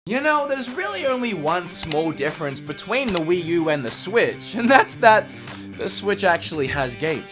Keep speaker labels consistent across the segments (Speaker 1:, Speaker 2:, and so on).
Speaker 1: You know, there's really only one small difference between the Wii U and the Switch, and that's that the Switch actually has games.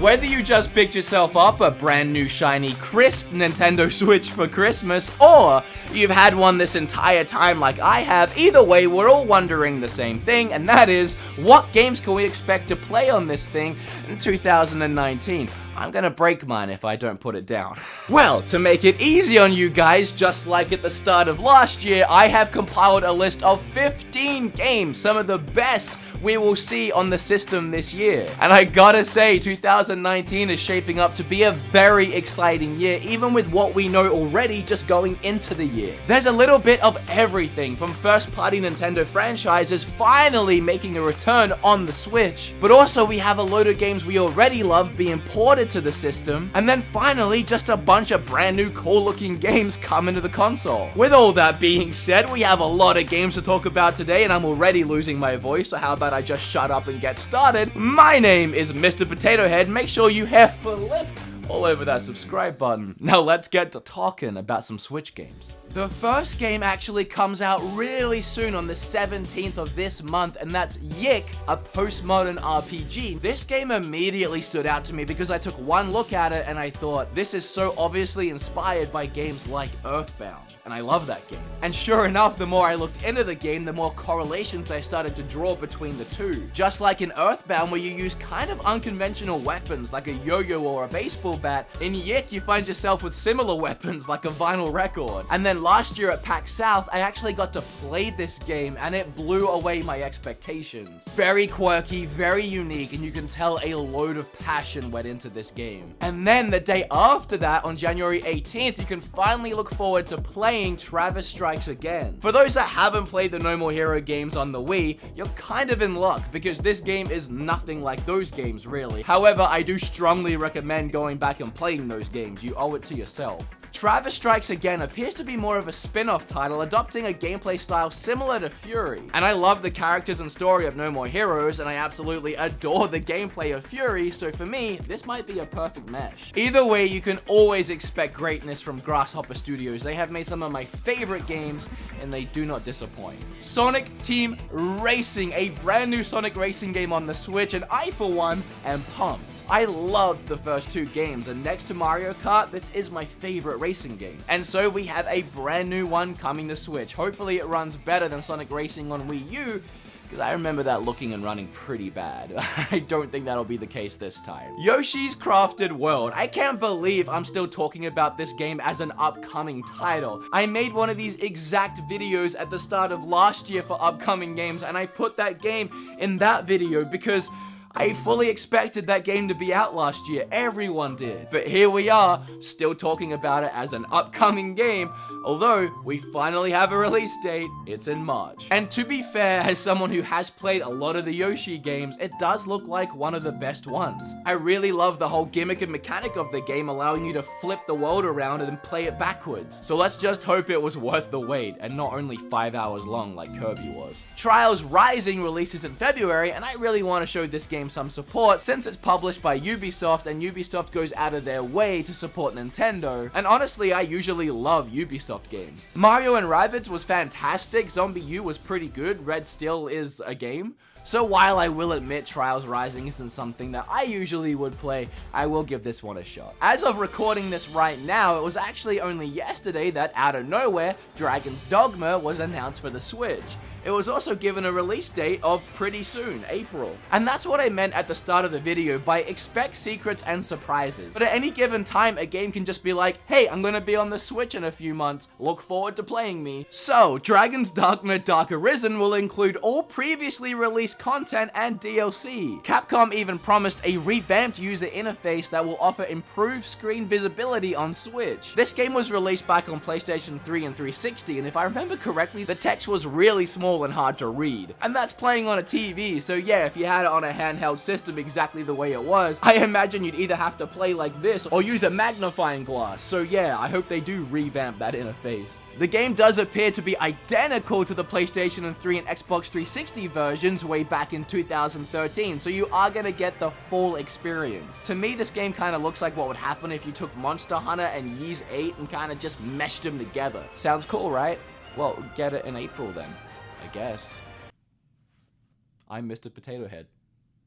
Speaker 1: Whether you just picked yourself up a brand new shiny crisp Nintendo Switch for Christmas, or you've had one this entire time like I have, either way, we're all wondering the same thing, and that is, what games can we expect to play on this thing in 2019? I'm gonna break mine if I don't put it down. Well, to make it easy on you guys, just like at the start of last year, I have compiled a list of 15 games, some of the best we will see on the system this year. And I gotta say, 2019 is shaping up to be a very exciting year, even with what we know already just going into the year. There's a little bit of everything, from first-party Nintendo franchises finally making a return on the Switch, but also we have a load of games we already love being ported to the system, and then finally just a bunch of brand new cool looking games coming to the console. With all that being said, we have a lot of games to talk about today, and I'm already losing my voice, so how about I just shut up and get started? My name is Mr. Potato Head. Make sure you hit flip all over that subscribe button. Now let's get to talking about some Switch games. The first game actually comes out really soon on the 17th of this month, and that's Yick, a postmodern RPG. This game immediately stood out to me because I took one look at it and I thought, this is so obviously inspired by games like Earthbound. And I love that game. And sure enough, the more I looked into the game, the more correlations I started to draw between the two. Just like in Earthbound, where you use kind of unconventional weapons like a yo-yo or a baseball bat, in Yick you find yourself with similar weapons like a vinyl record. And then last year at PAX South, I actually got to play this game and it blew away my expectations. Very quirky, very unique, and you can tell a load of passion went into this game. And then the day after that, on January 18th, you can finally look forward to playing Travis Strikes Again. For those that haven't played the No More Hero games on the Wii, you're kind of in luck because this game is nothing like those games really. However, I do strongly recommend going back and playing those games. You owe it to yourself. Travis Strikes Again appears to be more of a spin-off title, adopting a gameplay style similar to Fury. And I love the characters and story of No More Heroes, and I absolutely adore the gameplay of Fury, so for me, this might be a perfect mesh. Either way, you can always expect greatness from Grasshopper Studios. They have made some of my favorite games, and they do not disappoint. Sonic Team Racing, a brand new Sonic racing game on the Switch, and I, for one, am pumped. I loved the first two games, and next to Mario Kart, this is my favorite racing game. And so we have a brand new one coming to Switch. Hopefully it runs better than Sonic Racing on Wii U, because I remember that looking and running pretty bad. I don't think that'll be the case this time. Yoshi's Crafted World. I can't believe I'm still talking about this game as an upcoming title. I made one of these exact videos at the start of last year for upcoming games, and I put that game in that video because I fully expected that game to be out last year. Everyone did. But here we are, still talking about it as an upcoming game, although we finally have a release date. It's in March. And to be fair, as someone who has played a lot of the Yoshi games, it does look like one of the best ones. I really love the whole gimmick and mechanic of the game, allowing you to flip the world around and then play it backwards. So let's just hope it was worth the wait, and not only 5 hours long like Kirby was. Trials Rising releases in February, and I really want to show this game some support since it's published by Ubisoft, and Ubisoft goes out of their way to support Nintendo. And honestly, I usually love Ubisoft games. Mario and Rabbids was fantastic, Zombie U was pretty good, Red still is a game. So while I will admit Trials Rising isn't something that I usually would play, I will give this one a shot. As of recording this right now, it was actually only yesterday that out of nowhere, Dragon's Dogma was announced for the Switch. It was also given a release date of pretty soon, April. And that's what I meant at the start of the video by expect secrets and surprises. But at any given time, a game can just be like, hey, I'm gonna be on the Switch in a few months, look forward to playing me. So, Dragon's Dogma Dark Arisen will include all previously released content and DLC. Capcom even promised a revamped user interface that will offer improved screen visibility on Switch. This game was released back on PlayStation 3 and 360, and if I remember correctly, the text was really small and hard to read. And that's playing on a TV, so yeah, if you had it on a handheld system exactly the way it was, I imagine you'd either have to play like this or use a magnifying glass. So yeah, I hope they do revamp that interface. The game does appear to be identical to the PlayStation 3 and Xbox 360 versions way back in 2013, so you are gonna get the full experience. To me, this game kind of looks like what would happen if you took Monster Hunter and Ys 8 and kind of just meshed them together. Sounds cool, right? Well, get it in April then, I guess. I'm Mr. Potato Head.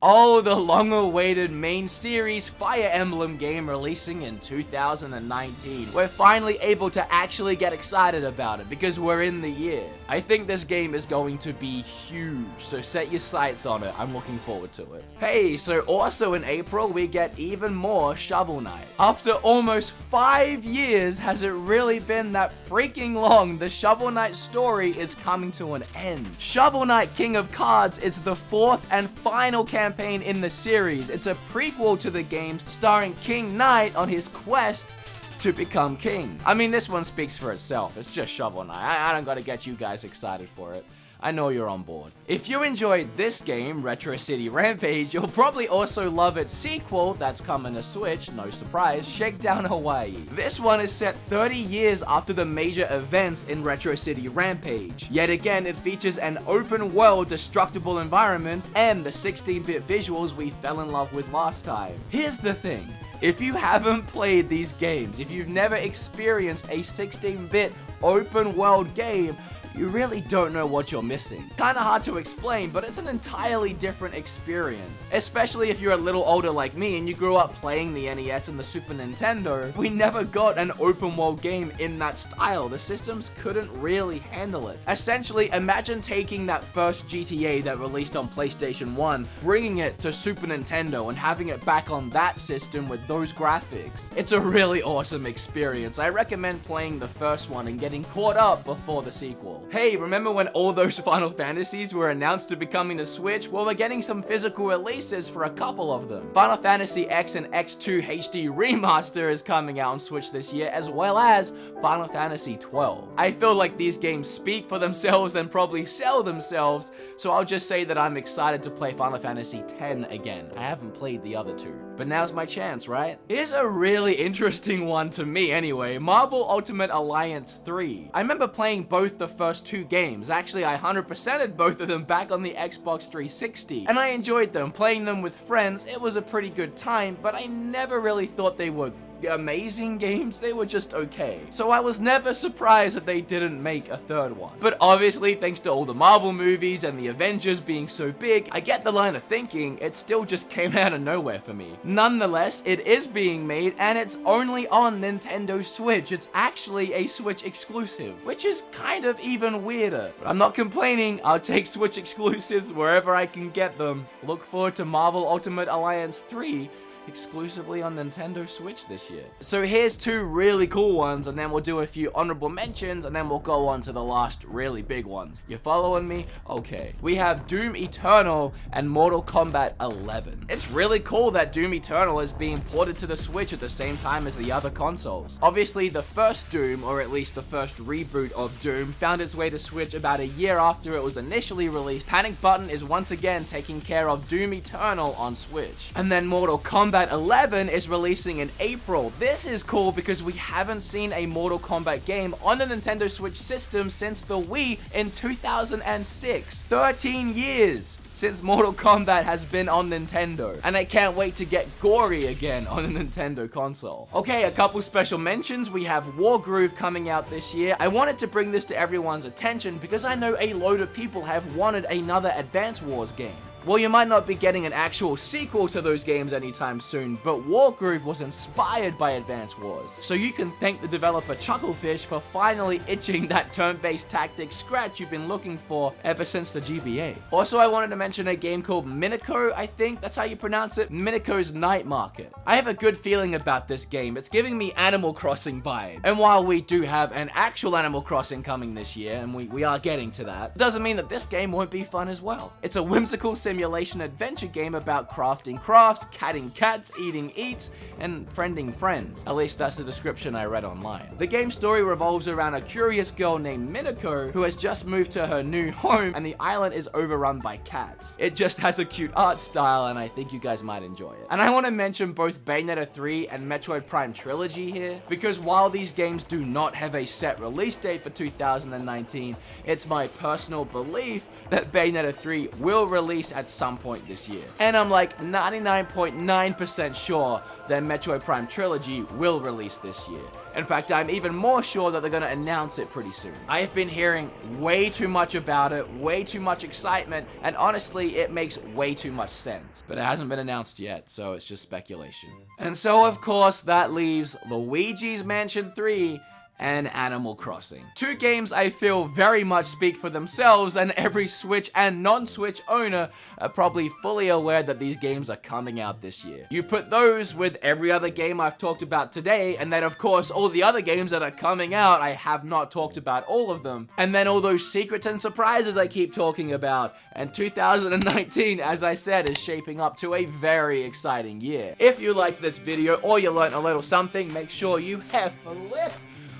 Speaker 1: Oh, the long-awaited main series Fire Emblem game releasing in 2019. We're finally able to actually get excited about it because we're in the year. I think this game is going to be huge, so set your sights on it. I'm looking forward to it. Hey, so also in April, we get even more Shovel Knight. After almost 5 years, has it really been that freaking long? The Shovel Knight story is coming to an end. Shovel Knight King of Cards is the 4th and final campaign in the series. It's a prequel to the games starring King Knight on his quest to become king. I mean, this one speaks for itself. It's just Shovel Knight. I don't gotta get you guys excited for it. I know you're on board. If you enjoyed this game, Retro City Rampage, you'll probably also love its sequel that's coming to Switch, no surprise, Shakedown Hawaii. This one is set 30 years after the major events in Retro City Rampage. Yet again, it features an open world, destructible environments, and the 16-bit visuals we fell in love with last time. Here's the thing. If you haven't played these games, if you've never experienced a 16-bit open world game, you really don't know what you're missing. Kinda hard to explain, but it's an entirely different experience. Especially if you're a little older like me and you grew up playing the NES and the Super Nintendo. We never got an open world game in that style. The systems couldn't really handle it. Essentially, imagine taking that first GTA that released on PlayStation 1, bringing it to Super Nintendo and having it back on that system with those graphics. It's a really awesome experience. I recommend playing the first one and getting caught up before the sequel. Hey, remember when all those Final Fantasies were announced to be coming to Switch? Well, we're getting some physical releases for a couple of them. Final Fantasy X and X2 HD Remaster is coming out on Switch this year, as well as Final Fantasy 12. I feel like these games speak for themselves and probably sell themselves, so I'll just say that I'm excited to play Final Fantasy X again. I haven't played the other two, but now's my chance, right? Here's a really interesting one to me anyway, Marvel Ultimate Alliance 3. I remember playing both the first two games. Actually, I 100%ed both of them back on the Xbox 360, and I enjoyed them. Playing them with friends, it was a pretty good time, but I never really thought they were amazing games. They were just okay. So I was never surprised that they didn't make a third one. But obviously, thanks to all the Marvel movies and the Avengers being so big, I get the line of thinking, it still just came out of nowhere for me. Nonetheless, it is being made and it's only on Nintendo Switch. It's actually a Switch exclusive, which is kind of even weirder. But I'm not complaining. I'll take Switch exclusives wherever I can get them. Look forward to Marvel Ultimate Alliance 3 exclusively on Nintendo Switch this year. So here's two really cool ones, and then we'll do a few honorable mentions, and then we'll go on to the last really big ones. You following me? Okay. We have Doom Eternal and Mortal Kombat 11. It's really cool that Doom Eternal is being ported to the Switch at the same time as the other consoles. Obviously, the first Doom, or at least the first reboot of Doom, found its way to Switch about a year after it was initially released. Panic Button is once again taking care of Doom Eternal on Switch. And then Mortal Kombat 11 is releasing in April. This is cool because we haven't seen a Mortal Kombat game on the Nintendo Switch system since the Wii in 2006. 13 years since Mortal Kombat has been on Nintendo, and I can't wait to get gory again on a Nintendo console. Okay, a couple special mentions. We have Wargroove coming out this year. I wanted to bring this to everyone's attention because I know a load of people have wanted another Advance Wars game. Well, you might not be getting an actual sequel to those games anytime soon, but Wargroove was inspired by Advance Wars. So you can thank the developer Chucklefish for finally itching that turn-based tactics scratch you've been looking for ever since the GBA. Also, I wanted to mention a game called Minako, I think that's how you pronounce it. Minako's Night Market. I have a good feeling about this game. It's giving me Animal Crossing vibe. And while we do have an actual Animal Crossing coming this year, and we are getting to that, doesn't mean that this game won't be fun as well. It's a whimsical simulation adventure game about crafting crafts, catting cats, eating eats, and friending friends. At least that's the description I read online. The game's story revolves around a curious girl named Minako who has just moved to her new home, and the island is overrun by cats. It just has a cute art style, and I think you guys might enjoy it. And I want to mention both Bayonetta 3 and Metroid Prime Trilogy here, because while these games do not have a set release date for 2019, it's my personal belief that Bayonetta 3 will release at at some point this year. And I'm like 99.9% sure that Metroid Prime Trilogy will release this year. In fact, I'm even more sure that they're going to announce it pretty soon. I have been hearing way too much about it, way too much excitement, and honestly, it makes way too much sense. But it hasn't been announced yet, so it's just speculation. And so, of course, that leaves Luigi's Mansion 3 and Animal Crossing. Two games I feel very much speak for themselves, and every Switch and non-Switch owner are probably fully aware that these games are coming out this year. You put those with every other game I've talked about today, and then of course all the other games that are coming out, I have not talked about all of them, and then all those secrets and surprises I keep talking about, and 2019, as I said, is shaping up to a very exciting year. If you liked this video or you learned a little something, make sure you have flip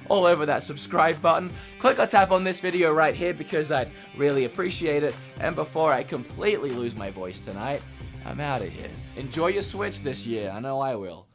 Speaker 1: all over that subscribe button. Click or tap on this video right here because I'd really appreciate it. And before I completely lose my voice tonight, I'm out of here. Enjoy your Switch this year. I know I will.